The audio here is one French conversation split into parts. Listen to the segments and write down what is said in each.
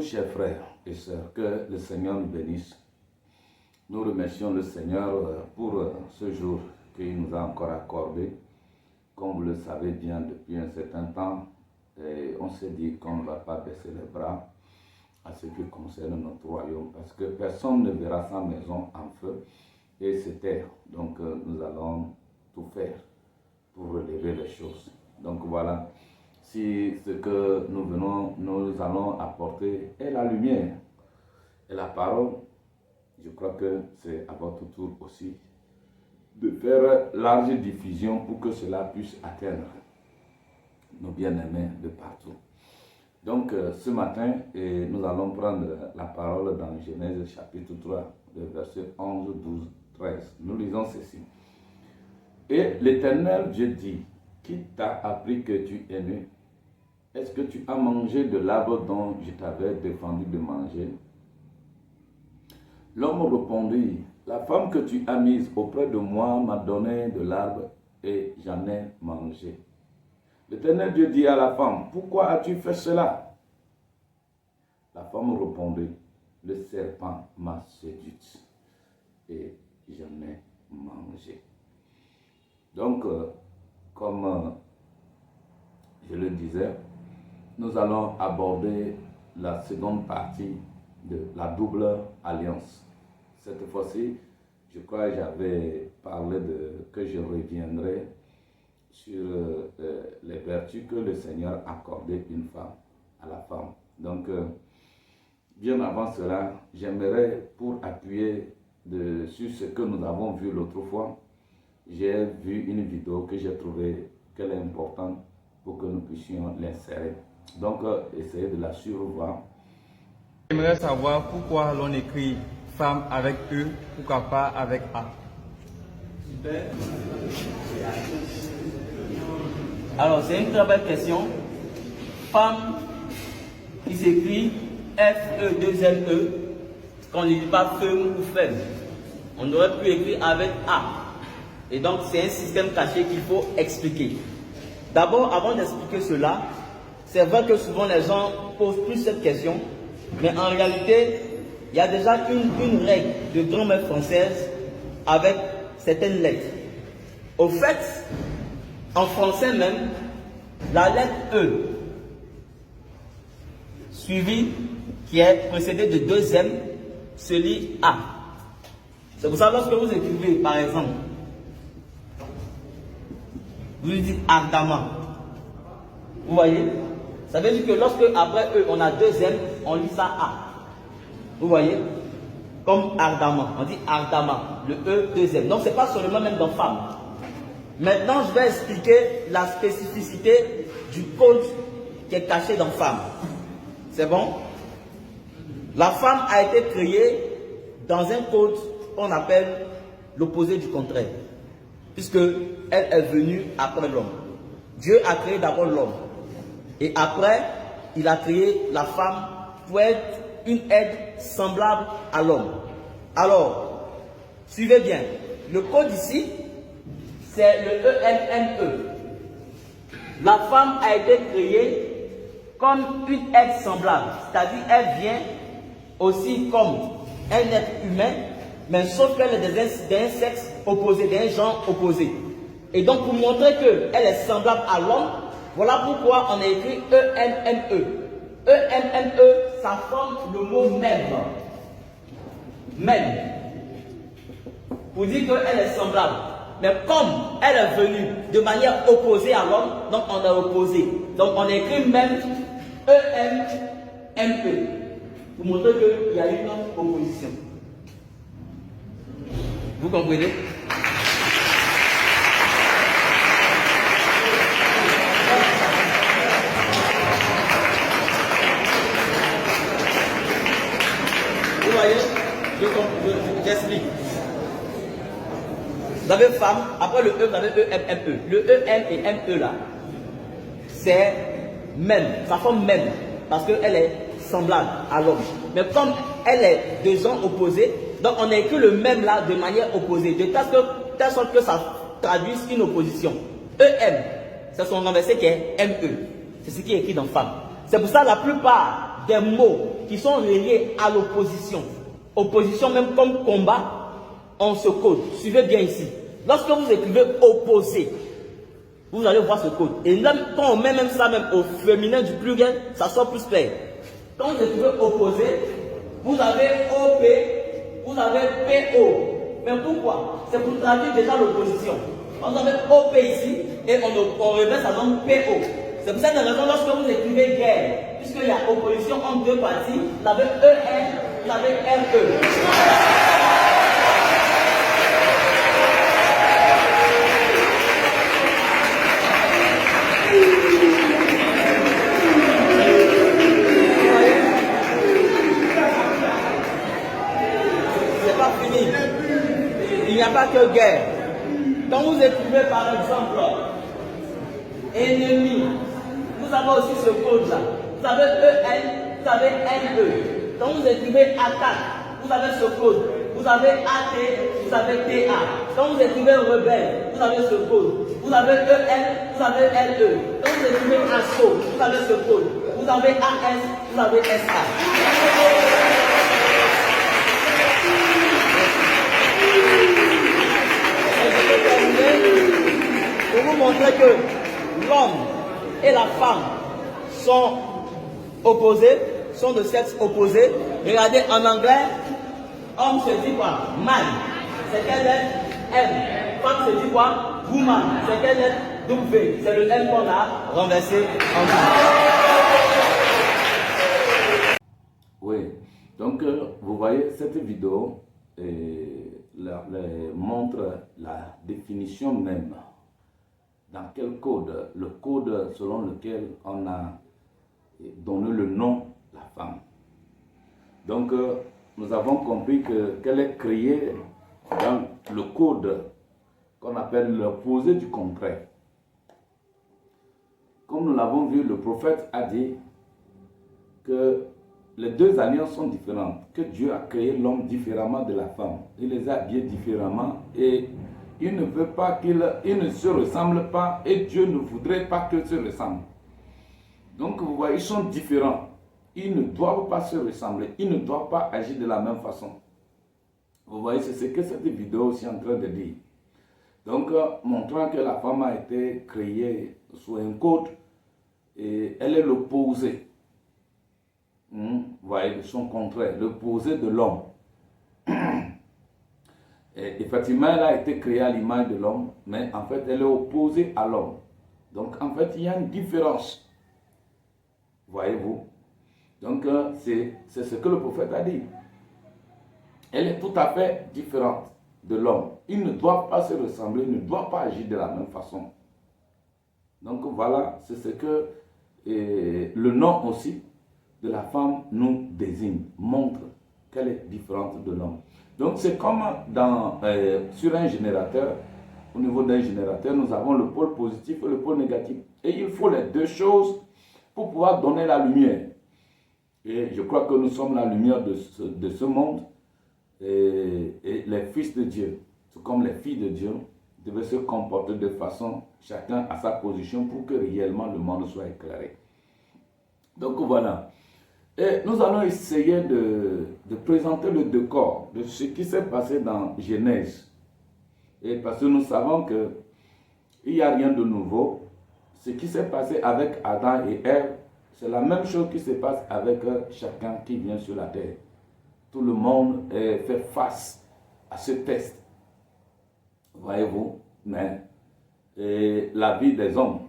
chers frères et sœurs, que le Seigneur nous bénisse. Nous remercions le Seigneur pour ce jour qu'il nous a encore accordé. Comme vous le savez bien depuis un certain temps, et on s'est dit qu'on ne va pas baisser les bras à ce qui concerne notre royaume, parce que personne ne verra sa maison en feu et se taire. Donc nous allons tout faire pour relever les choses. Donc voilà, si ce que nous allons apporter est la lumière et la parole, je crois que c'est à votre tour aussi de faire large diffusion pour que cela puisse atteindre nos bien-aimés de partout. Donc ce matin, nous allons prendre la parole dans Genèse chapitre 3, le verset 11, 12, 13. Nous lisons ceci. Et l'Éternel Dieu dit, qui t'a appris que tu es né? Est-ce que tu as mangé de l'arbre dont je t'avais défendu de manger? L'homme répondit, la femme que tu as mise auprès de moi m'a donné de l'arbre et j'en ai mangé. L'Éternel Dieu dit à la femme, pourquoi as-tu fait cela? La femme répondit, le serpent m'a séduite et j'en ai mangé. Donc, comme je le disais, nous allons aborder la seconde partie de la double alliance. Cette fois-ci, je crois que j'avais parlé que je reviendrai sur les vertus que le Seigneur accordait à la femme. Donc, bien avant cela, j'aimerais, pour appuyer sur ce que nous avons vu l'autre fois, j'ai vu une vidéo que j'ai trouvé qu'elle est importante pour que nous puissions l'insérer. Donc, essayez de la survoir. J'aimerais savoir pourquoi l'on écrit femme avec E, pourquoi pas avec A. Alors, c'est une très belle question. Femme qui s'écrit F-E-2-L-E, qu'on ne dit pas femme ou femme. On aurait pu écrire avec A. Et donc, c'est un système caché qu'il faut expliquer. D'abord, avant d'expliquer cela, c'est vrai que souvent les gens posent plus cette question, mais en réalité, il y a déjà une règle de grammaire française avec certaines lettres. Au fait, en français même, la lettre E, suivie, qui est précédée de deux M, se lit A. C'est pour ça que lorsque vous écrivez, par exemple, vous dites ardemment. Vous voyez? Ça veut dire que lorsque après E, on a deux M, on lit ça A. Vous voyez? Comme ardemment. On dit ardemment. Le E, deux M. Donc, ce n'est pas seulement même dans femme. Maintenant, je vais expliquer la spécificité du code qui est caché dans femme. C'est bon? La femme a été créée dans un code qu'on appelle l'opposé du contraire. Puisque elle est venue après l'homme. Dieu a créé d'abord l'homme. Et après, il a créé la femme pour être une aide semblable à l'homme. Alors, suivez bien. Le code ici, c'est le E-N-N-E. La femme a été créée comme une aide semblable. C'est-à-dire, elle vient aussi comme un être humain, mais sauf qu'elle est d'un sexe opposé, d'un genre opposé. Et donc, pour montrer qu'elle est semblable à l'homme, voilà pourquoi on a écrit E-N-N-E. E-N-N-E, ça forme le mot même. Même. Pour dire qu'elle est semblable. Mais comme elle est venue de manière opposée à l'homme, donc on a opposé. Donc on a écrit même E-M-M-E. Pour montrer qu'il y a une opposition. Vous comprenez? Vous voyez? J'explique. Vous avez femme, après le E, vous avez E-M-M-E. Le E-M et M-E là, c'est même, ça forme même, parce qu'elle est semblable à l'homme. Mais comme elle est de genre opposés, donc on a écrit le même là de manière opposée, de telle sorte que ça traduise une opposition. E-M, c'est son renversé qui est M-E. C'est ce qui est écrit dans femme. C'est pour ça que la plupart des mots qui sont reliés à l'opposition. Opposition même comme combat, on se code. Suivez bien ici. Lorsque vous écrivez opposé, vous allez voir ce code. Et même quand on met même ça même au féminin du pluriel, ça sort plus clair. Quand vous écrivez opposé, vous avez OP, vous avez PO. Mais pourquoi? C'est pour traduire déjà l'opposition. Vous avez OP ici et on remet ça dans PO. C'est pour cette raison, lorsque vous écrivez guerre, puisqu'il y a opposition entre deux parties, vous avez EN, vous avez RE. C'est pas fini. Il n'y a pas que guerre. Quand vous écrivez par exemple ennemi, vous avez aussi ce code-là. Vous avez EN, vous avez NE. Quand vous écrivez attaque, vous avez ce code. Vous avez AT, vous avez TA. Quand vous écrivez rebelle, vous avez ce code. Vous avez EN, vous avez LE. Quand vous écrivez assaut, vous avez ce code. Vous avez AS, vous avez SA. Pour vous montrer que l'homme et la femme sont opposés, sont de sexe opposé. Regardez en anglais, homme se dit quoi? Man. C'est quelle lettre? M. Femme se dit quoi? Woman. C'est quelle lettre? W. C'est le M qu'on a renversé en bas. Oui, donc vous voyez cette vidéo montre la définition même. Dans quel code? Le code selon lequel on a donné le nom de la femme. Donc nous avons compris qu'elle est créée dans le code qu'on appelle l'opposé du contraire. Comme nous l'avons vu, le prophète a dit que les deux alliances sont différentes, que Dieu a créé l'homme différemment de la femme. Il les a habillés différemment et il ne veut pas qu'ils ne se ressemblent pas et Dieu ne voudrait pas qu'ils se ressemblent. Donc vous voyez, ils sont différents. Ils ne doivent pas se ressembler. Ils ne doivent pas agir de la même façon. Vous voyez, c'est ce que cette vidéo aussi est en train de dire. Donc, montrant que la femme a été créée sous un code et elle est l'opposé. Vous voyez, son contraire, l'opposé de l'homme. Effectivement, elle a été créée à l'image de l'homme, mais en fait, elle est opposée à l'homme. Donc, en fait, il y a une différence. Voyez-vous? Donc, c'est ce que le prophète a dit. Elle est tout à fait différente de l'homme. Ils ne doivent pas se ressembler, ils ne doivent pas agir de la même façon. Donc, voilà, c'est ce que le nom aussi de la femme nous désigne, montre qu'elle est différente de l'homme. Donc, c'est comme sur un générateur. Au niveau d'un générateur, nous avons le pôle positif et le pôle négatif. Et il faut les deux choses pour pouvoir donner la lumière. Et je crois que nous sommes la lumière de ce monde. Et les fils de Dieu, tout comme les filles de Dieu, devaient se comporter de façon, chacun à sa position, pour que réellement le monde soit éclairé. Donc voilà. Et nous allons essayer de présenter le décor de ce qui s'est passé dans Genèse. Et parce que nous savons qu'il n'y a rien de nouveau. Ce qui s'est passé avec Adam et Ève, c'est la même chose qui se passe avec chacun qui vient sur la terre. Tout le monde fait face à ce test. Voyez-vous, mais la vie des hommes,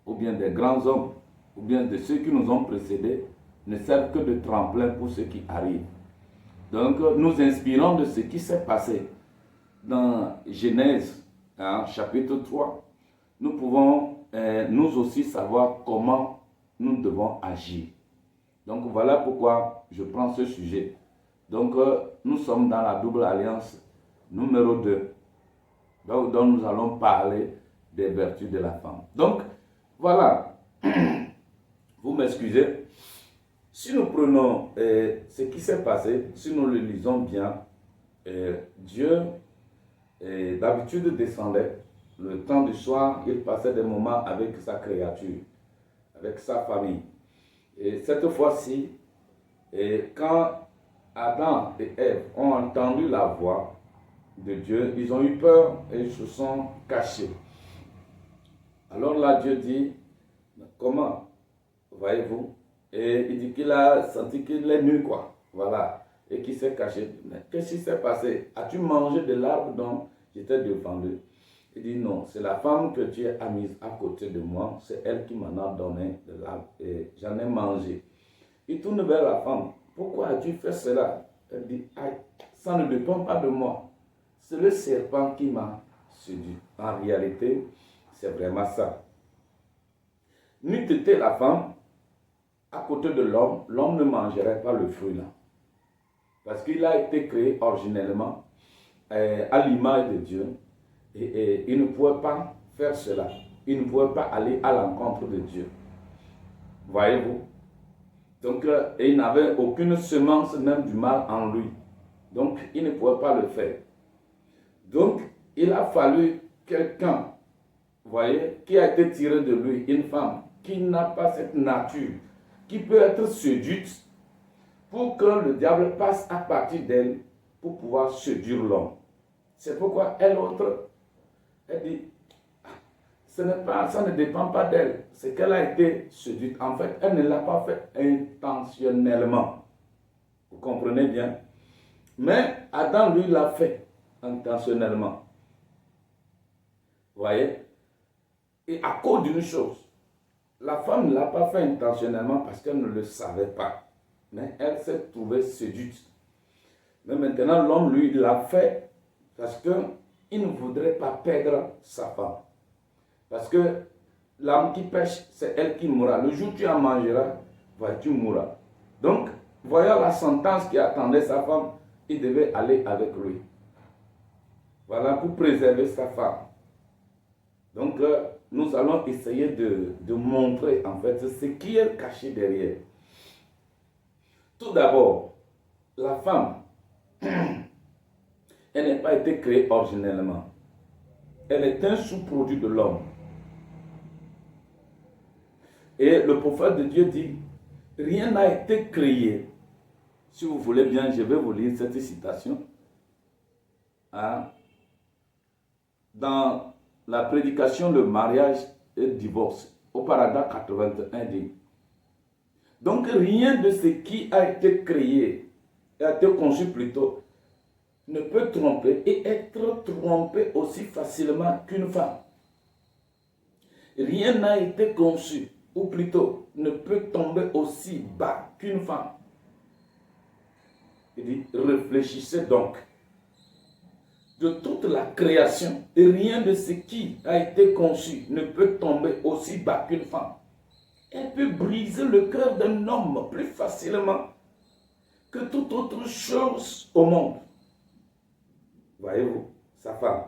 ou bien des grands hommes, ou bien de ceux qui nous ont précédés, ne servent que de tremplin pour ce qui arrive. Donc, nous inspirons de ce qui s'est passé dans Genèse, chapitre 3. Nous pouvons nous aussi savoir comment nous devons agir. Donc, voilà pourquoi je prends ce sujet. Donc, nous sommes dans la double alliance numéro 2, dont nous allons parler des vertus de la femme. Donc, voilà. Vous m'excusez. Si nous prenons ce qui s'est passé, si nous le lisons bien, Dieu d'habitude descendait. Le temps du soir, il passait des moments avec sa créature, avec sa famille. Et cette fois-ci, Et quand Adam et Ève ont entendu la voix de Dieu, ils ont eu peur et ils se sont cachés. Alors là, Dieu dit, comment, voyez-vous? Et il dit qu'il a senti qu'il est nu, quoi. Voilà. Et qu'il s'est caché. Mais qu'est-ce qui s'est passé? As-tu mangé de l'arbre dont j'étais défendu? Il dit non, c'est la femme que Dieu a mise à côté de moi. C'est elle qui m'en a donné de l'arbre et j'en ai mangé. Il tourne vers la femme. Pourquoi as-tu fait cela? Elle dit, aïe, ça ne dépend pas de moi. C'est le serpent qui m'a séduit. En réalité, c'est vraiment ça. N'eût été la femme à côté de l'homme, l'homme ne mangerait pas le fruit là. Parce qu'il a été créé originellement à l'image de Dieu. Et il ne pouvait pas faire cela. Il ne pouvait pas aller à l'encontre de Dieu. Voyez-vous? Donc, il n'avait aucune semence même du mal en lui. Donc, il ne pouvait pas le faire. Donc, il a fallu quelqu'un, voyez, qui a été tiré de lui, une femme, qui n'a pas cette nature, qui peut être séduite pour que le diable passe à partir d'elle pour pouvoir séduire l'homme. C'est pourquoi elle autre, elle dit, ça ne dépend pas d'elle, c'est qu'elle a été séduite. En fait, elle ne l'a pas fait intentionnellement. Vous comprenez bien? Mais Adam, lui, l'a fait intentionnellement. Vous voyez? Et à cause d'une chose, la femme ne l'a pas fait intentionnellement parce qu'elle ne le savait pas. Mais elle s'est trouvée séduite. Mais maintenant, l'homme, lui, l'a fait parce qu'il ne voudrait pas perdre sa femme. Parce que l'âme qui pêche, c'est elle qui mourra. Le jour où tu en mangeras, tu mourras. Donc, voyant la sentence qui attendait sa femme, il devait aller avec lui. Voilà, pour préserver sa femme. Donc, nous allons essayer de montrer, en fait, ce qui est caché derrière. Tout d'abord, la femme, elle n'a pas été créée originellement. Elle est un sous-produit de l'homme. Et le prophète de Dieu dit, rien n'a été créé. Si vous voulez bien, je vais vous lire cette citation. Dans la prédication, le mariage et le divorce, au paragraphe 81 dit, donc rien de ce qui a été créé, a été conçu plutôt, ne peut tromper et être trompé aussi facilement qu'une femme. Rien n'a été conçu, ou plutôt ne peut tomber aussi bas qu'une femme. Il dit, réfléchissez donc. De toute la création, et rien de ce qui a été conçu ne peut tomber aussi bas qu'une femme. Elle peut briser le cœur d'un homme plus facilement que toute autre chose au monde. Voyez-vous, sa femme.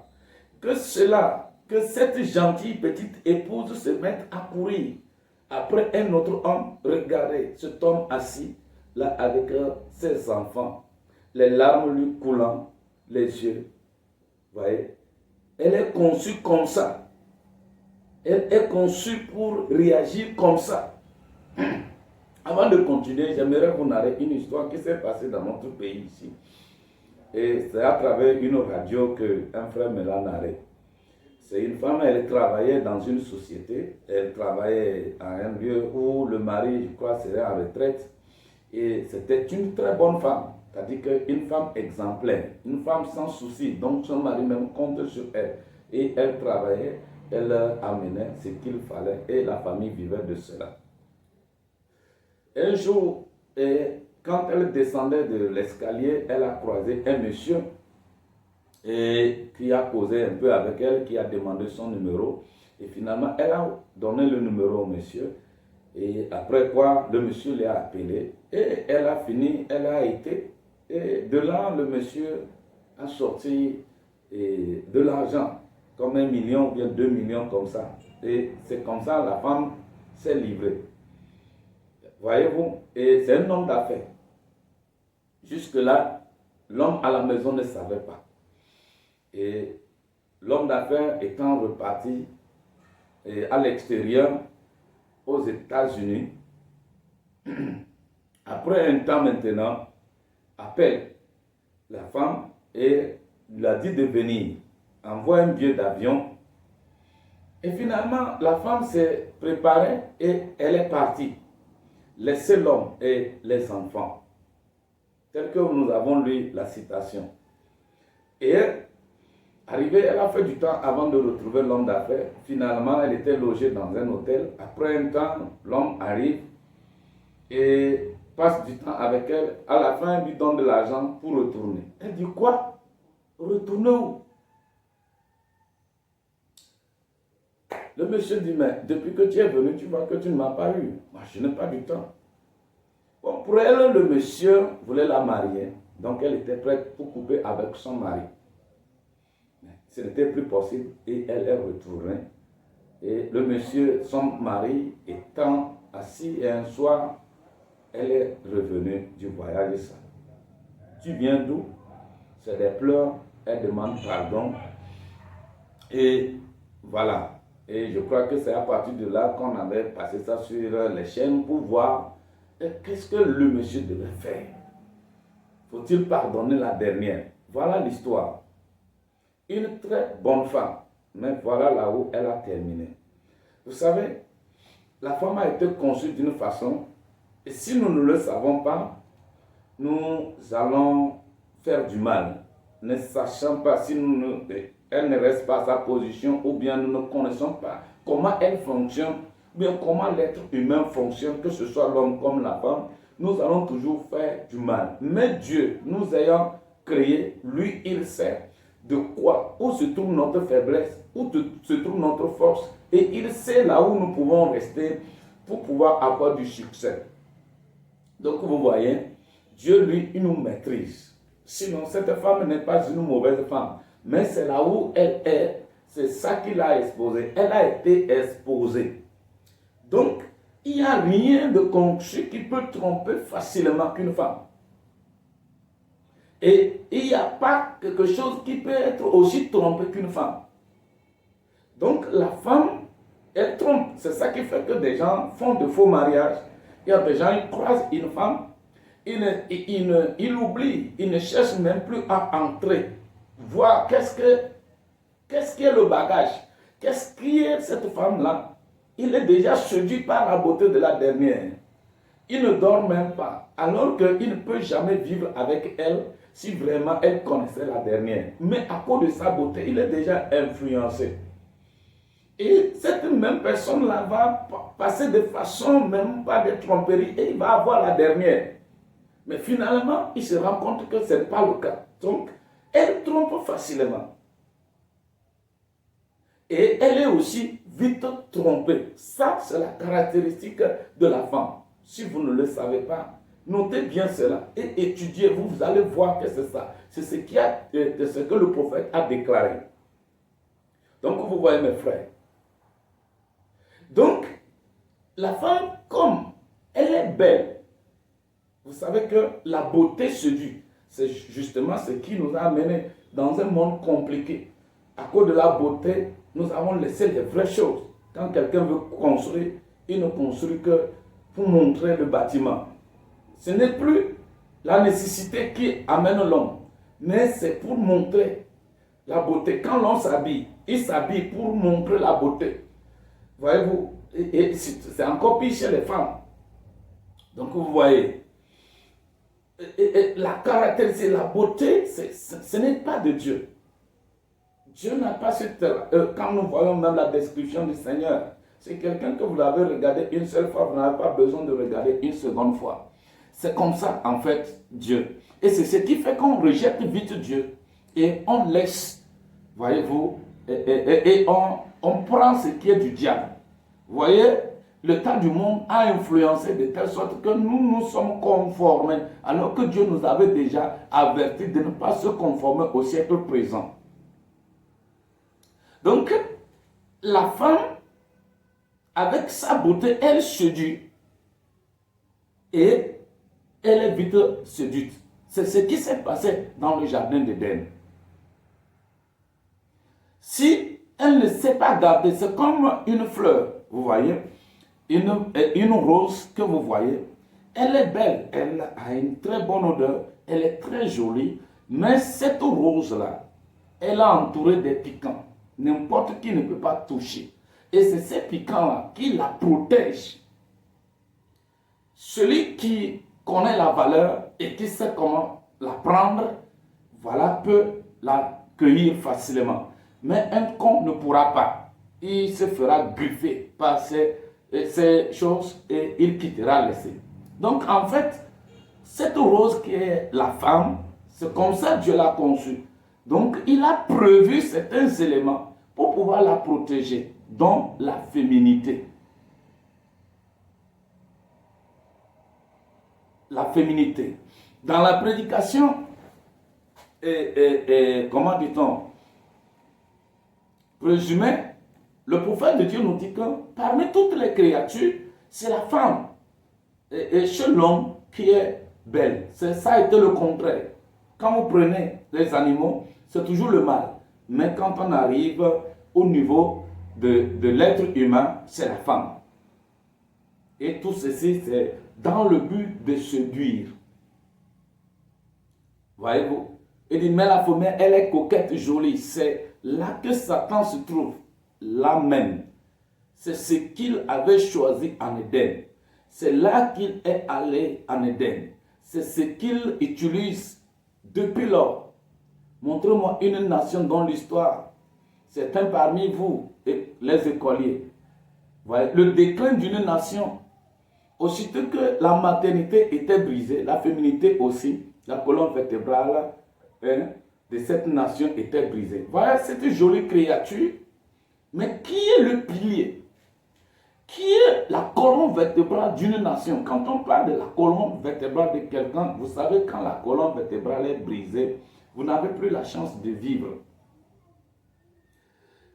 Que cette gentille petite épouse se mette à courir après un autre homme. Regardez cet homme assis là avec ses enfants, les larmes lui coulant les yeux. Voyez, elle est conçue comme ça. Elle est conçue pour réagir comme ça. Avant de continuer, j'aimerais vous narrer une histoire qui s'est passée dans notre pays ici. Et c'est à travers une radio qu'un frère me l'a narré. C'est une femme, elle travaillait dans une société. Elle travaillait à un lieu où le mari, je crois, serait en retraite. Et c'était une très bonne femme. C'est-à-dire qu'une femme exemplaire, une femme sans souci. Donc son mari même compte sur elle. Et elle travaillait, elle amenait ce qu'il fallait et la famille vivait de cela. Un jour, quand elle descendait de l'escalier, elle a croisé un monsieur qui a causé un peu avec elle, qui a demandé son numéro. Et finalement, elle a donné le numéro au monsieur. Et après quoi, le monsieur l'a appelé. Et elle a fini, elle a été. Et de là, le monsieur a sorti de l'argent, comme 1 million ou bien 2 millions comme ça. Et c'est comme ça la femme s'est livrée. Voyez-vous, et c'est un homme d'affaires. Jusque-là, l'homme à la maison ne savait pas. Et l'homme d'affaires étant reparti à l'extérieur, aux États-Unis, après un temps maintenant, appelle la femme et lui a dit de venir, envoie un billet d'avion. Et finalement, la femme s'est préparée et elle est partie, laissant l'homme et les enfants. Tel que nous avons lu la citation. Et arrivée, elle a fait du temps avant de retrouver l'homme d'affaires. Finalement, elle était logée dans un hôtel. Après un temps, l'homme arrive et passe du temps avec elle. À la fin, elle lui donne de l'argent pour retourner. Elle dit quoi? Retourner où? Le monsieur dit, mais depuis que tu es venu, tu vois que tu ne m'as pas eu. Moi, je n'ai pas du temps. Bon, pour elle, le monsieur voulait la marier. Donc, elle était prête pour couper avec son mari. Mais ce n'était plus possible et elle est retournée. Et le monsieur, son mari, étant assis et un soir, elle est revenue du voyage. Ça. Tu viens d'où? C'est des pleurs. Elle demande pardon. Et voilà. Et je crois que c'est à partir de là qu'on avait passé ça sur les chaînes pour voir qu'est-ce que le monsieur devait faire. Faut-il pardonner la dernière? Voilà l'histoire. Une très bonne femme. Mais voilà là où elle a terminé. Vous savez, la femme a été conçue d'une façon, et si nous ne le savons pas, nous allons faire du mal, ne sachant pas si elle ne reste pas à sa position, ou bien nous ne connaissons pas comment elle fonctionne, ou bien comment l'être humain fonctionne, que ce soit l'homme comme la femme, nous allons toujours faire du mal. Mais Dieu, nous ayant créé, lui, il sait de quoi, où se trouve notre faiblesse, où se trouve notre force, et il sait là où nous pouvons rester pour pouvoir avoir du succès. Donc vous voyez, Dieu, lui, il nous maîtrise. Sinon, cette femme n'est pas une mauvaise femme, mais c'est là où elle est, c'est ça qui l'a exposée. Elle a été exposée. Donc, il n'y a rien de concret qui peut tromper facilement qu'une femme. Et il n'y a pas quelque chose qui peut être aussi trompé qu'une femme. Donc, la femme, elle trompe. C'est ça qui fait que des gens font de faux mariages. Il y a des gens, ils croisent une femme, ils oublient, ils ne cherchent même plus à entrer, voir qu'est-ce qui est le bagage, qu'est-ce qui est cette femme-là. Il est déjà séduit par la beauté de la dernière. Il ne dort même pas, alors qu'il ne peut jamais vivre avec elle si vraiment elle connaissait la dernière. Mais à cause de sa beauté, il est déjà influencé. Et cette même personne-là va passer de façon même pas de tromperie et il va avoir la dernière. Mais finalement, il se rend compte que ce n'est pas le cas. Donc, elle trompe facilement. Et elle est aussi vite trompée. Ça, c'est la caractéristique de la femme. Si vous ne le savez pas, notez bien cela et étudiez-vous, vous allez voir que c'est ça. C'est ce que le prophète a déclaré. Donc, vous voyez mes frères. Donc, la femme, comme elle est belle, vous savez que la beauté séduit. C'est justement ce qui nous a amenés dans un monde compliqué. À cause de la beauté, nous avons laissé les vraies choses. Quand quelqu'un veut construire, il ne construit que pour montrer le bâtiment. Ce n'est plus la nécessité qui amène l'homme, mais c'est pour montrer la beauté. Quand l'homme s'habille, il s'habille pour montrer la beauté. Voyez-vous, et c'est encore pire chez les femmes. Donc vous voyez, la caractéristique, la beauté, ce n'est pas de Dieu. Dieu n'a pas cette... quand nous voyons même la description du Seigneur, c'est quelqu'un que vous l'avez regardé une seule fois, vous n'avez pas besoin de regarder une seconde fois. C'est comme ça, en fait, Dieu. Et c'est ce qui fait qu'on rejette vite Dieu. Et on laisse, voyez-vous, et on prend ce qui est du diable. Vous voyez, le temps du monde a influencé de telle sorte que nous sommes conformés, alors que Dieu nous avait déjà averti de ne pas se conformer au siècle présent. Donc, la femme, avec sa beauté, elle séduit. Et elle est vite séduite. C'est ce qui s'est passé dans le jardin d'Éden. Si elle ne sait pas garder, c'est comme une fleur, vous voyez, une rose que vous voyez, Elle est belle, elle a une très bonne odeur, elle est très jolie, mais cette rose-là, elle est entourée des piquants. N'importe qui ne peut pas toucher. Et c'est ces piquants-là qui la protègent. Celui qui connaît la valeur et qui sait comment la prendre, voilà, peut la cueillir facilement. Mais un con ne pourra pas. Il se fera griffer par ces choses et il quittera l'essai. Donc en fait, cette rose qui est la femme, c'est comme ça que Dieu l'a conçue. Donc il a prévu certains éléments pour pouvoir la protéger, dont la féminité. La féminité. Dans la prédication, comment dit-on, présumée, le prophète de Dieu nous dit que parmi toutes les créatures, c'est la femme et chez l'homme qui est belle. Ça a été le contraire. Quand vous prenez les animaux, c'est toujours le mâle. Mais quand on arrive au niveau de l'être humain, c'est la femme. Et tout ceci, c'est dans le but de séduire. Voyez-vous? Il dit, mais la femelle, elle est coquette, jolie. C'est là que Satan se trouve. Là même. C'est ce qu'il avait choisi en Éden. C'est là qu'il est allé en Éden. C'est ce qu'il utilise depuis lors. Montrez-moi une nation dans l'histoire. Certains parmi vous, les écoliers, voyez, le déclin d'une nation, aussitôt que la maternité était brisée, la féminité aussi, la colonne vertébrale de cette nation était brisée. Voilà cette jolie créature, mais qui est le pilier? Qui est la colonne vertébrale d'une nation? Quand on parle de la colonne vertébrale de quelqu'un, vous savez, quand la colonne vertébrale est brisée, vous n'avez plus la chance de vivre.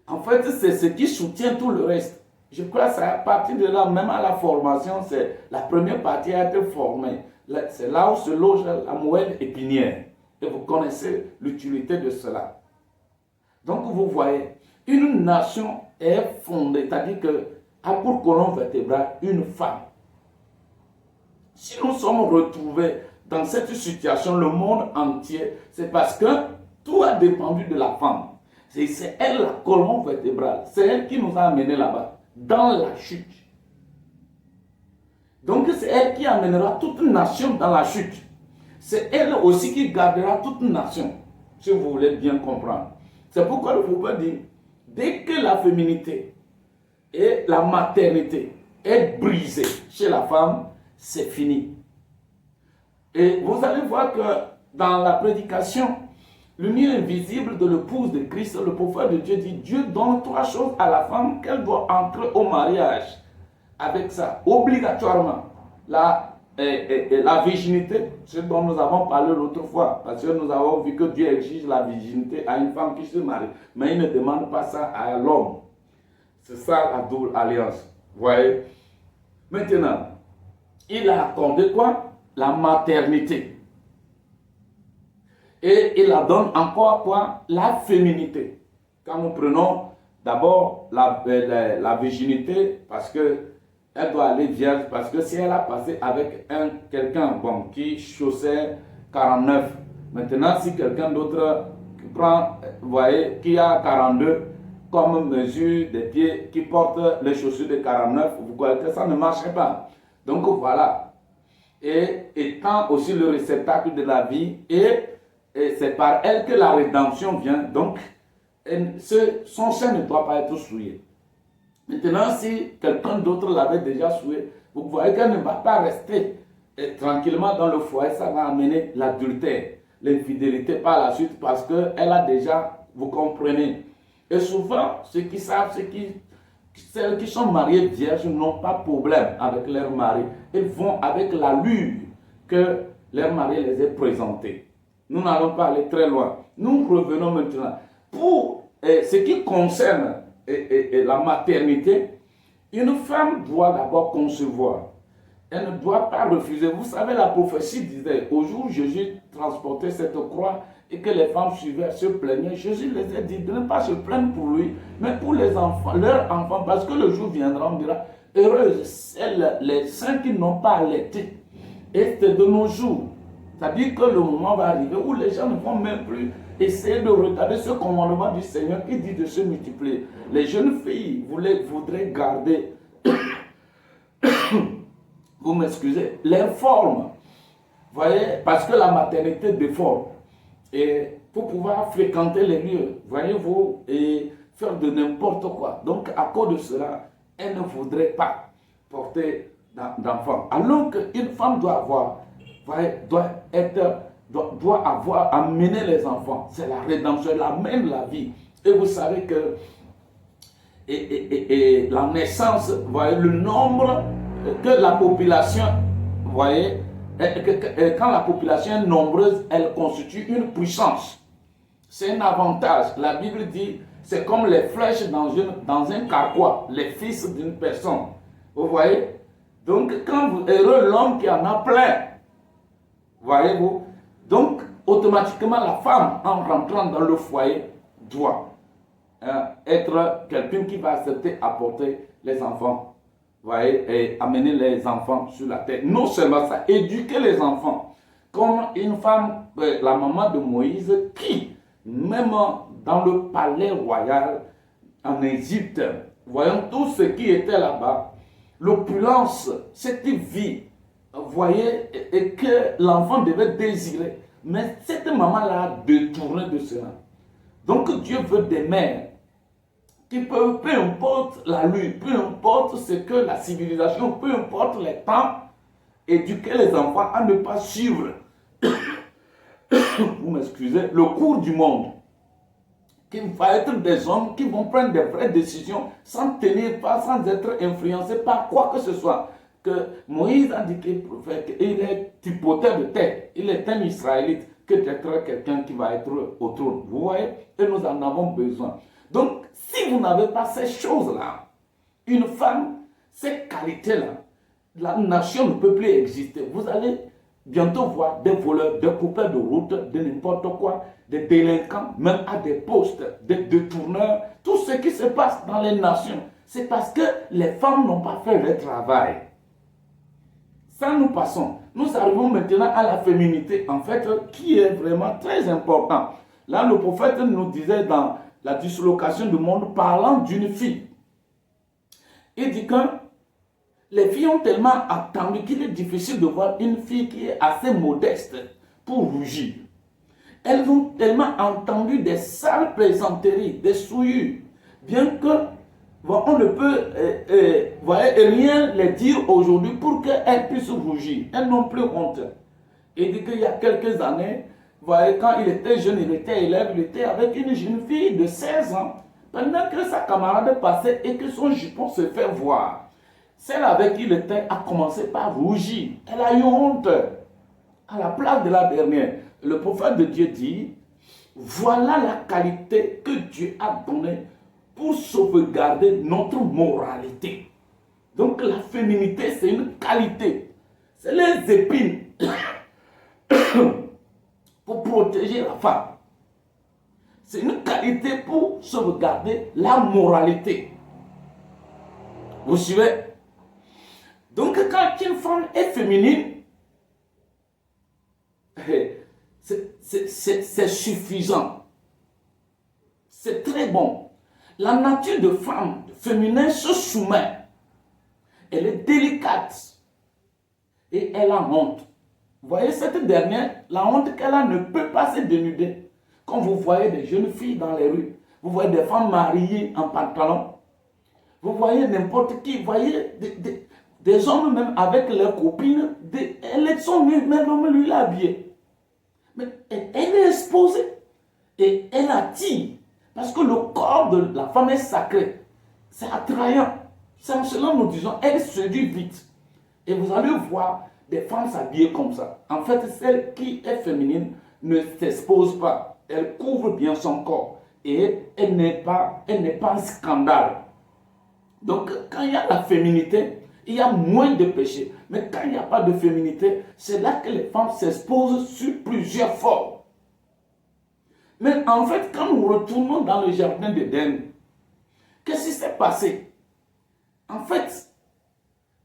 En fait, c'est ce qui soutient tout le reste. Je crois que c'est à partir de là, même à la formation, c'est la première partie à être formée. C'est là où se loge la moelle épinière. Et vous connaissez l'utilité de cela. Donc vous voyez, une nation est fondée, c'est-à-dire que a pour colonne vertébrale une femme. Si nous sommes retrouvés dans cette situation, le monde entier, c'est parce que tout a dépendu de la femme. C'est elle la colonne vertébrale. C'est elle qui nous a amenés là-bas, dans la chute. Donc c'est elle qui amènera toute une nation dans la chute. C'est elle aussi qui gardera toute une nation, si vous voulez bien comprendre. C'est pourquoi le prophète dit, dès que la féminité et la maternité est brisée chez la femme, c'est fini. Et vous allez voir que dans la prédication, l'union invisible de l'épouse de Christ, le prophète de Dieu dit, Dieu donne trois choses à la femme qu'elle doit entrer au mariage. Avec ça, obligatoirement, la virginité, ce dont nous avons parlé l'autre fois, parce que nous avons vu que Dieu exige la virginité à une femme qui se marie, mais il ne demande pas ça à l'homme. C'est ça la double alliance. Vous voyez? Maintenant, il a accordé quoi? La maternité. Et il la donne encore quoi? La féminité. Quand nous prenons d'abord la virginité, parce que elle doit aller vierge, parce que si elle a passé avec quelqu'un qui chaussait 49, maintenant si quelqu'un d'autre prend, vous voyez, qui a 42 comme mesure des pieds, qui porte les chaussures de 49, vous voyez que ça ne marche pas. Donc voilà. Et étant aussi le réceptacle de la vie, et c'est par elle que la rédemption vient, donc son sein ne doit pas être souillé. Maintenant, si quelqu'un d'autre l'avait déjà souillé, vous voyez qu'elle ne va pas rester tranquillement dans le foyer, ça va amener l'adultère, l'infidélité par la suite, parce qu'elle a déjà, vous comprenez. Et souvent, ceux qui savent, celles qui sont mariées vierges n'ont pas de problème avec leur mari. Ils vont avec l'allure que leur mari les a présentés. Nous n'allons pas aller très loin. Nous revenons maintenant. Pour ce qui concerne la maternité, une femme doit d'abord concevoir. Elle ne doit pas refuser. Vous savez, la prophétie disait, au jour où Jésus transportait cette croix et que les femmes suivaient, se plaignaient, Jésus les a dit de ne pas se plaindre pour lui, mais pour les enfants, leurs enfants, parce que le jour viendra, on dira, heureuses les saints qui n'ont pas allaité. Et c'est de nos jours. C'est-à-dire que le moment va arriver où les gens ne vont même plus essayer de regarder ce commandement du Seigneur qui dit de se multiplier. Les jeunes filles voudraient garder, vous m'excusez, leur forme. Voyez, parce que la maternité déforme. Et pour pouvoir fréquenter les lieux, voyez-vous, et faire de n'importe quoi. Donc, à cause de cela, elle ne voudrait pas porter d'enfants. Alors qu'une femme doit avoir, doit avoir amené les enfants. C'est la rédemption, elle amène la vie. Et vous savez que la naissance, voyez, le nombre que la population, voyez, quand la population est nombreuse, elle constitue une puissance. C'est un avantage. La Bible dit, c'est comme les flèches dans un carquois, les fils d'une personne. Vous voyez? Donc, quand vous heureux l'homme qui en a plein, voyez-vous? Donc, automatiquement, la femme, en rentrant dans le foyer, doit être quelqu'un qui va accepter apporter les enfants. Voyez, et amener les enfants sur la terre. Non seulement ça, éduquer les enfants. Comme une femme, la maman de Moïse, qui, même dans le palais royal en Égypte, voyant tout ce qui était là-bas, l'opulence, cette vie, voyez, et que l'enfant devait désirer. Mais cette maman-là a détourné de cela. Donc Dieu veut des mères qui peuvent, peu importe la lutte, peu importe ce que la civilisation, peu importe les temps, éduquer les enfants à ne pas suivre, vous m'excusez, le cours du monde. Qui va être des hommes qui vont prendre des vraies décisions sans tenir pas, sans être influencés par quoi que ce soit. Que Moïse a dit qu'il est hypothèque de tête, il est un Israélite, que d'être quelqu'un qui va être au trône. Vous voyez? Et nous en avons besoin. Donc, si vous n'avez pas ces choses-là, une femme, ces qualités-là, la nation ne peut plus exister. Vous allez bientôt voir des voleurs, des coupeurs de route, de n'importe quoi, des délinquants, même à des postes, des détourneurs. Tout ce qui se passe dans les nations, c'est parce que les femmes n'ont pas fait le travail. Ça, nous passons. Nous arrivons maintenant à la féminité, en fait, qui est vraiment très important. Là, le prophète nous disait dans la dislocation du monde, parlant d'une fille. Il dit que les filles ont tellement attendu qu'il est difficile de voir une fille qui est assez modeste pour rougir. Elles ont tellement entendu des sales plaisanteries, des souillures, bien que on ne peut rien les dire aujourd'hui pour qu'elles puissent rougir. Elles n'ont plus honte. Il dit qu'il y a quelques années, quand il était jeune, il était élève, il était avec une jeune fille de 16 ans, pendant que sa camarade passait et que son jupon se fait voir. Celle avec qui il était a commencé par rougir. Elle a eu honte. À la place de la dernière, le prophète de Dieu dit, voilà la qualité que Dieu a donnée pour sauvegarder notre moralité. Donc la féminité, c'est une qualité. C'est les épines pour protéger la femme. C'est une qualité pour sauvegarder la moralité. Vous suivez? Donc quand une femme est féminine, c'est suffisant. C'est très bon. La nature de femme féminin se soumet. Elle est délicate. Et elle a honte. Vous voyez, cette dernière, la honte qu'elle a ne peut pas se dénuder. Quand vous voyez des jeunes filles dans les rues, vous voyez des femmes mariées en pantalon, vous voyez n'importe qui, vous voyez des hommes même avec leurs copines, elles sont même lui habillées. Mais elle est exposée et elle attire. Parce que le corps de la femme est sacré. C'est attrayant. C'est en cela nous disons, elle séduit vite. Et vous allez voir des femmes s'habiller comme ça. En fait, celle qui est féminine ne s'expose pas. Elle couvre bien son corps. Et elle n'est pas un scandale. Donc, quand il y a la féminité, il y a moins de péché. Mais quand il n'y a pas de féminité, c'est là que les femmes s'exposent sur plusieurs formes. Mais en fait, quand nous retournons dans le jardin d'Éden, qu'est-ce qui s'est passé? En fait,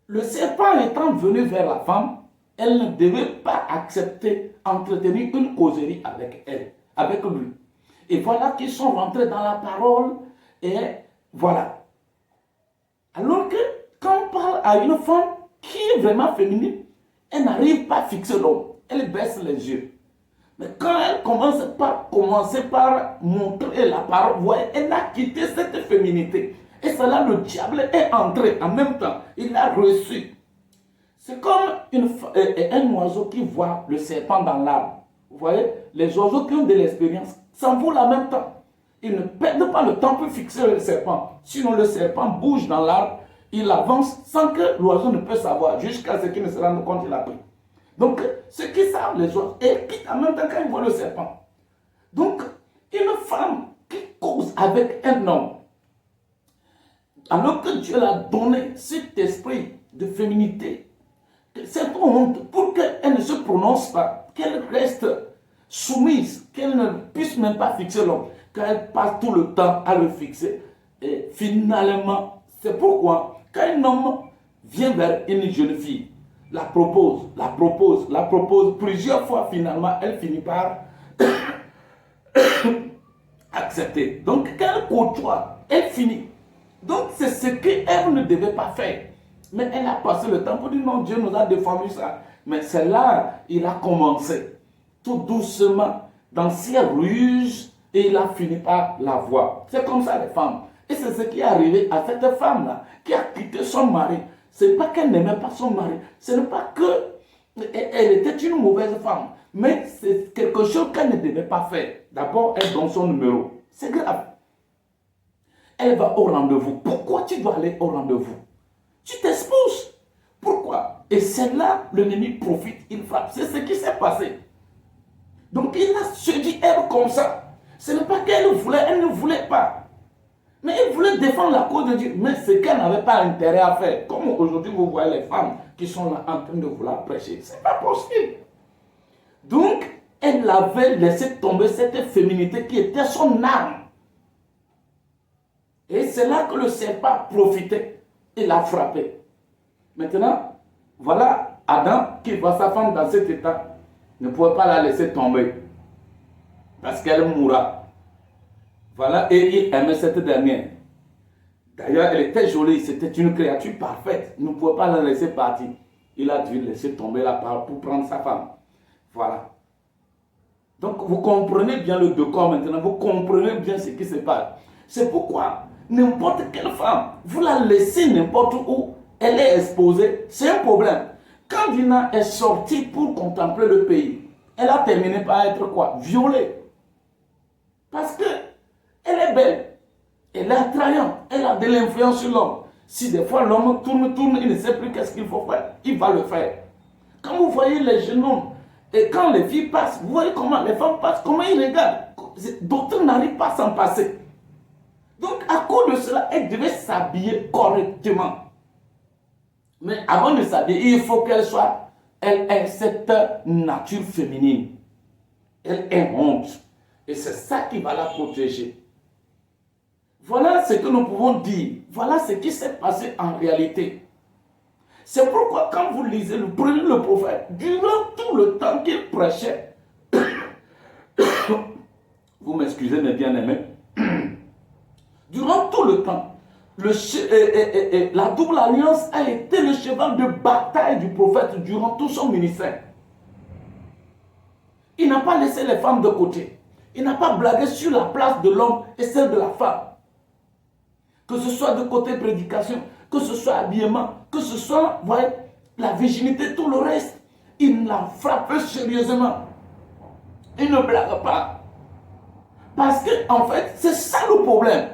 le serpent étant venu vers la femme, elle ne devait pas accepter, entretenir une causerie avec elle, avec lui. Et voilà qu'ils sont rentrés dans la parole et voilà. Alors que quand on parle à une femme qui est vraiment féminine, elle n'arrive pas à fixer l'homme, elle baisse les yeux. Mais quand elle commence par montrer la parole, voyez, elle a quitté cette féminité. Et c'est là le diable est entré en même temps. Il a reçu. C'est comme un oiseau qui voit le serpent dans l'arbre. Vous voyez, les oiseaux qui ont de l'expérience s'envolent en même temps. Ils ne perdent pas le temps pour fixer le serpent. Sinon, le serpent bouge dans l'arbre, il avance sans que l'oiseau ne puisse savoir, jusqu'à ce qu'il ne se rende compte qu'il a pris. Donc, ceux qui savent les oiseaux, ils quittent en même temps quand ils voient le serpent. Donc, une femme qui cause avec un homme, alors que Dieu l'a donné cet esprit de féminité, cette honte, pour qu'elle ne se prononce pas, qu'elle reste soumise, qu'elle ne puisse même pas fixer l'homme, qu'elle passe tout le temps à le fixer. Et finalement, c'est pourquoi quand un homme vient vers une jeune fille, la propose plusieurs fois, finalement, elle finit par accepter. Donc, quand elle côtoie, elle finit. Donc, c'est ce qu'elle ne devait pas faire. Mais elle a passé le temps pour dire non, Dieu nous a défendu ça. Mais c'est là, il a commencé, tout doucement, dans ses ruses, et il a fini par la voir. C'est comme ça les femmes. Et c'est ce qui est arrivé à cette femme-là, qui a quitté son mari. Ce n'est pas qu'elle n'aimait pas son mari, ce n'est pas qu'elle était une mauvaise femme, mais c'est quelque chose qu'elle ne devait pas faire. D'abord, elle donne son numéro. C'est grave. Elle va au rendez-vous. Pourquoi tu dois aller au rendez-vous? Tu t'exposes. Pourquoi? Et c'est là, l'ennemi profite, il frappe. C'est ce qui s'est passé. Donc il a séduit elle comme ça. Ce n'est pas qu'elle voulait, elle ne voulait pas. Mais elle voulait défendre la cause de Dieu. Mais ce qu'elle n'avait pas intérêt à faire. Comme aujourd'hui vous voyez les femmes qui sont là en train de vouloir prêcher. Ce n'est pas possible. Donc, elle avait laissé tomber cette féminité qui était son âme. Et c'est là que le serpent a profité. Il l'a frappé. Maintenant, voilà Adam qui voit sa femme dans cet état. Ne pouvait pas la laisser tomber. Parce qu'elle mourra. Voilà, et il aimait cette dernière. D'ailleurs, elle était jolie, c'était une créature parfaite. Il ne pouvait pas la laisser partir. Il a dû laisser tomber la parole pour prendre sa femme. Voilà. Donc, vous comprenez bien le décor maintenant, vous comprenez bien ce qui se passe. C'est pourquoi n'importe quelle femme, vous la laissez n'importe où, elle est exposée, c'est un problème. Quand Dina est sortie pour contempler le pays, elle a terminé par être quoi? Violée. Parce que elle est belle, elle est attrayante, elle a de l'influence sur l'homme. Si des fois l'homme tourne, il ne sait plus qu'est-ce qu'il faut faire, il va le faire. Quand vous voyez les jeunes hommes, et quand les filles passent, vous voyez comment les femmes passent, comment ils regardent. D'autres n'arrivent pas à s'en passer. Donc à cause de cela, elle devait s'habiller correctement. Mais avant de s'habiller, il faut qu'elle soit, elle ait cette nature féminine. Elle est honte. Et c'est ça qui va la protéger. Voilà ce que nous pouvons dire. Voilà ce qui s'est passé en réalité. C'est pourquoi quand vous lisez, prenez le prophète, durant tout le temps qu'il prêchait, vous m'excusez mes bien-aimés, durant tout le temps, la double alliance a été le cheval de bataille du prophète durant tout son ministère. Il n'a pas laissé les femmes de côté. Il n'a pas blagué sur la place de l'homme et celle de la femme. Que ce soit de côté prédication, que ce soit habillement, que ce soit, voyez, la virginité, tout le reste. Il l'a frappé sérieusement. Il ne blague pas. Parce que, en fait, c'est ça le problème.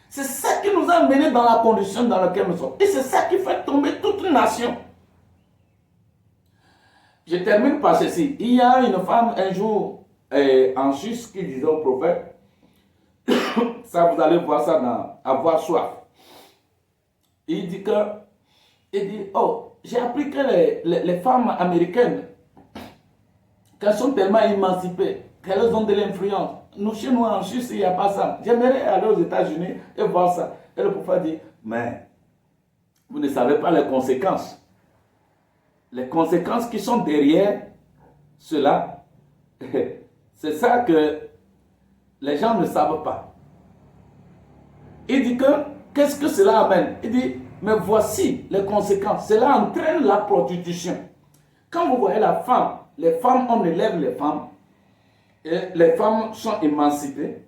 C'est ça qui nous a menés dans la condition dans laquelle nous sommes. Et c'est ça qui fait tomber toute une nation. Je termine par ceci. Il y a une femme un jour en Suisse qui disait au prophète, ça vous allez voir ça dans Avoir soif. Il dit oh, j'ai appris que les femmes américaines, qu'elles sont tellement émancipées, qu'elles ont de l'influence. Nous, chez nous en Suisse, il n'y a pas ça. J'aimerais aller aux États-Unis et voir ça. Et le prophète dit, mais vous ne savez pas les conséquences. les conséquences qui sont derrière cela, c'est ça que les gens ne savent pas. Il dit que, qu'est-ce que cela amène? Il dit, mais voici les conséquences. Cela entraîne la prostitution. Quand vous voyez la femme, les femmes, on élève les femmes, et les femmes sont émancipées.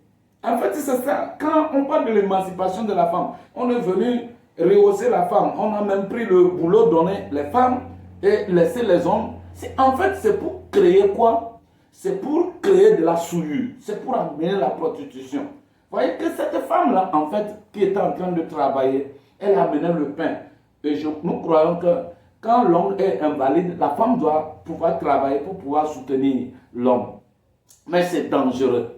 En fait, c'est ça. Quand on parle de l'émancipation de la femme, on est venu rehausser la femme. On a même pris le boulot donné les femmes et laisser les hommes. En fait, c'est pour créer quoi? C'est pour créer de la souillure. C'est pour amener la prostitution. Vous voyez que cette femme-là, en fait, qui était en train de travailler, elle amenait le pain. Et nous croyons que quand l'homme est invalide, la femme doit pouvoir travailler pour pouvoir soutenir l'homme. Mais c'est dangereux.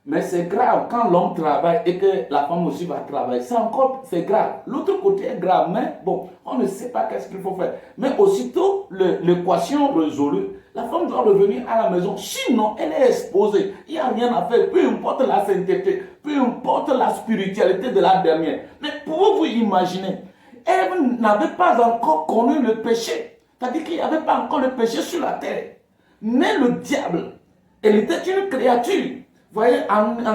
Mais c'est grave quand l'homme travaille et que la femme aussi va travailler. C'est grave. L'autre côté est grave, mais bon, on ne sait pas qu'est-ce qu'il faut faire. Mais aussitôt l'équation résolue, la femme doit revenir à la maison. Sinon, elle est exposée. Il n'y a rien à faire. Peu importe la sainteté, peu importe la spiritualité de la dernière. Mais pouvez-vous imaginer, elle n'avait pas encore connu le péché. C'est-à-dire qu'il n'y avait pas encore le péché sur la terre. Mais le diable, elle était une créature. Vous voyez, dans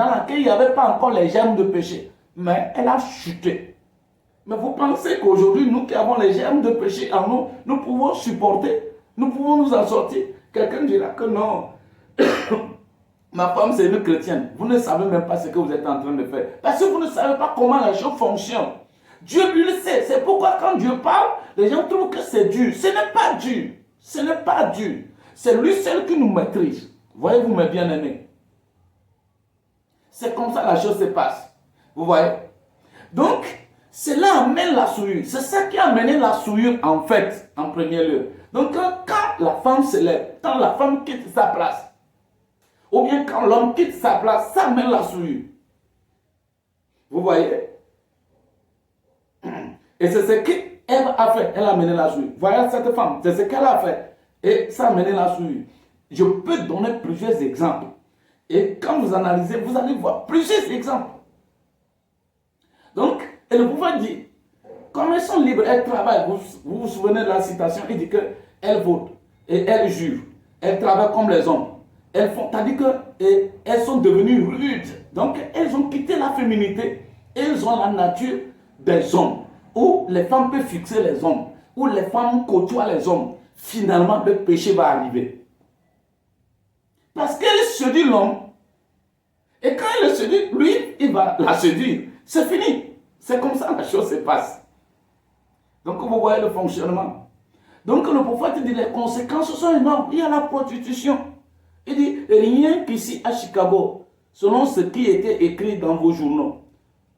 laquelle il n'y avait pas encore les germes de péché. Mais elle a chuté. Mais vous pensez qu'aujourd'hui, nous qui avons les germes de péché en nous, nous pouvons supporter, nous pouvons nous en sortir. Quelqu'un dira que non. Ma femme, c'est une chrétienne. Vous ne savez même pas ce que vous êtes en train de faire. Parce que vous ne savez pas comment la chose fonctionne. Dieu lui le sait. C'est pourquoi quand Dieu parle, les gens trouvent que c'est dur. Ce n'est pas dur. Ce n'est pas dur. C'est lui seul qui nous maîtrise. Voyez-vous mes bien-aimés? C'est comme ça la chose se passe. Vous voyez? Donc, cela amène la souillure. C'est ça qui a amené la souillure en fait, en premier lieu. Donc, quand la femme se lève, quand la femme quitte sa place, ou bien quand l'homme quitte sa place, ça amène la souillure. Vous voyez? Et c'est ce qu'Ève a fait. Elle a amené la souillure. Voyez cette femme, c'est ce qu'elle a fait. Et ça a amené la souillure. Je peux donner plusieurs exemples. Et quand vous analysez, vous allez voir plusieurs exemples. Donc, et le pouvoir dit, comme elles sont libres, elles travaillent. Vous vous souvenez de la citation, il dit qu'elles votent et elles jurent. Elles travaillent comme les hommes. Elles font, c'est-à-dire qu'elles sont devenues rudes. Donc, elles ont quitté la féminité. Elles ont la nature des hommes. Où les femmes peuvent fixer les hommes. Où les femmes côtoient les hommes. Finalement, le péché va arriver. Parce qu'elle séduit l'homme. Et quand elle le séduit, lui, il va la séduire. C'est fini. C'est comme ça que la chose se passe. Donc, vous voyez le fonctionnement. Donc, le prophète dit, les conséquences sont énormes. Il y a la prostitution. Il dit, rien qu'ici à Chicago, selon ce qui était écrit dans vos journaux,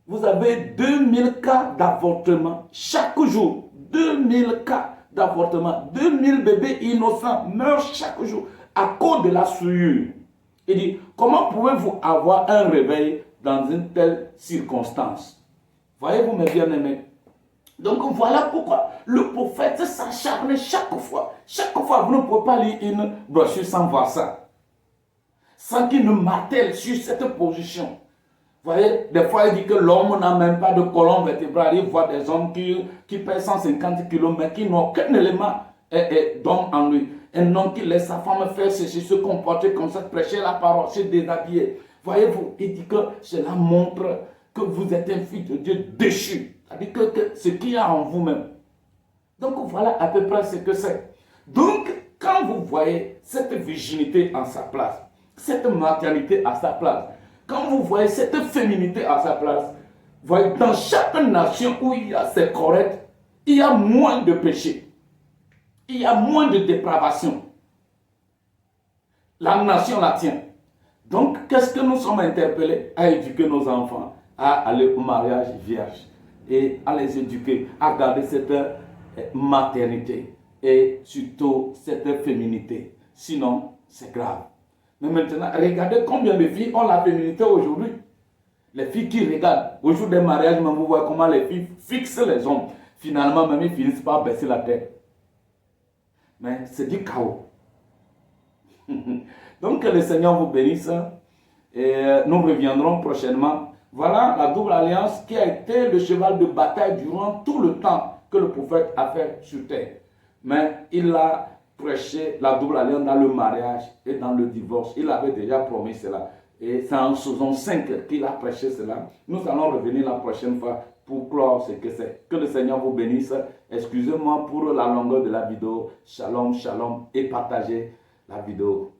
vous avez 2000 cas d'avortement chaque jour. 2000 cas d'avortement. 2000 bébés innocents meurent chaque jour à cause de la souillure. Il dit, comment pouvez-vous avoir un réveil dans une telle circonstance? Voyez-vous mes bien-aimés? Donc voilà pourquoi le prophète s'acharne chaque fois. Chaque fois, vous ne pouvez pas lire une brochure sans voir ça. Sans qu'il ne martèle sur cette position. Vous voyez, des fois il dit que l'homme n'a même pas de colonne vertébrale. Il voit des hommes qui pèsent 150 kg mais qui n'ont aucun élément d'homme en lui. Un homme qui laisse sa femme faire ceci, se comporter comme ça, prêcher la parole, se déshabiller. Voyez-vous, il dit que cela montre que vous êtes un fils de Dieu déchu. C'est-à-dire que ce qu'il y a en vous-même. Donc voilà à peu près ce que c'est. Donc, quand vous voyez cette virginité en sa place, cette maternité à sa place, quand vous voyez cette féminité à sa place, vous voyez, dans chaque nation où il y a ces corrects, il y a moins de péché. Il y a moins de dépravation. La nation la tient. Donc, qu'est-ce que nous sommes interpellés? À éduquer nos enfants, à aller au mariage vierge et à les éduquer, à garder cette maternité et surtout cette féminité. Sinon, c'est grave. Mais maintenant, regardez combien de filles ont la féminité aujourd'hui. Les filles qui regardent, au jour des mariages, même vous voyez comment les filles fixent les hommes. Finalement, même ils finissent par baisser la tête. Mais c'est du chaos. Donc que le Seigneur vous bénisse. Et nous reviendrons prochainement. Voilà la double alliance qui a été le cheval de bataille durant tout le temps que le prophète a fait sur terre. Mais il a prêché la double alliance dans le mariage et dans le divorce. Il avait déjà promis cela. Et c'est en saison 5 qu'il a prêché cela. Nous allons revenir la prochaine fois pour clore ce que c'est. Que le Seigneur vous bénisse. Excusez-moi pour la longueur de la vidéo. Shalom, shalom et partagez la vidéo.